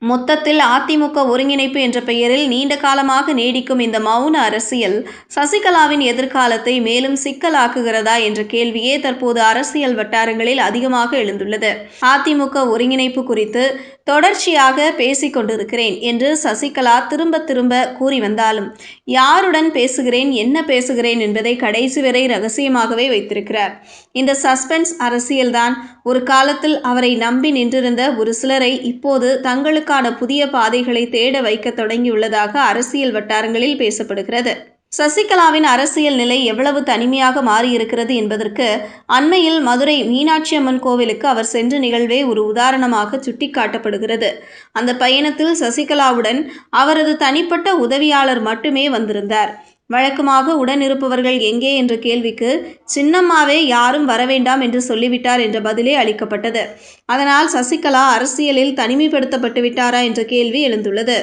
மொத்தத்தில் அதிமுக ஒருங்கிணைப்பு என்ற பெயரில் நீண்ட காலமாக நீடிக்கும் இந்த மௌன அரசியல் சசிகலாவின் எதிர்காலத்தை மேலும் சிக்கலாக்குகிறதா என்ற கேள்வியே தற்போது அரசியல் வட்டாரங்களில் அதிகமாக எழுந்துள்ளது. அதிமுக ஒருங்கிணைப்பு குறித்து தொடர்ச்சியாக பேசிக் கொண்டிருக்கிறேன் என்று சசிகலா திரும்ப திரும்ப கூறி வந்தாலும் யாருடன் பேசுகிறேன், என்ன பேசுகிறேன் என்பதை கடைசி வரை ரகசியமாகவே வைத்திருக்கிறார். இந்த சஸ்பென்ஸ் அரசியல்தான் ஒரு காலத்தில் அவரை நம்பி நின்றிருந்த ஒரு சிலரை இப்போது தங்களுக்கான புதிய பாதைகளை தேட வைக்க தொடங்கியுள்ளதாக அரசியல் வட்டாரங்களில் பேசப்படுகிறது. சசிகலாவின் அரசியல் நிலை எவ்வளவு தனிமையாக மாறியிருக்கிறது என்பதற்கு அண்மையில் மதுரை மீனாட்சி அம்மன் கோவிலுக்கு அவர் சென்ற நிகழ்வே ஒரு உதாரணமாக சுட்டிக்காட்டப்படுகிறது. அந்த பயணத்தில் சசிகலாவுடன் அவரது தனிப்பட்ட உதவியாளர் மட்டுமே வந்திருந்தார். வழக்கமாக உடனிருப்பவர்கள் எங்கே என்ற கேள்விக்கு சின்னம்மாவே யாரும் வரவேண்டாம் என்று சொல்லிவிட்டார் என்ற பதிலே அளிக்கப்பட்டது. அதனால் சசிகலா அரசியலில் தனிமைப்படுத்தப்பட்டு விட்டாரா என்ற கேள்வி எழுந்துள்ளது.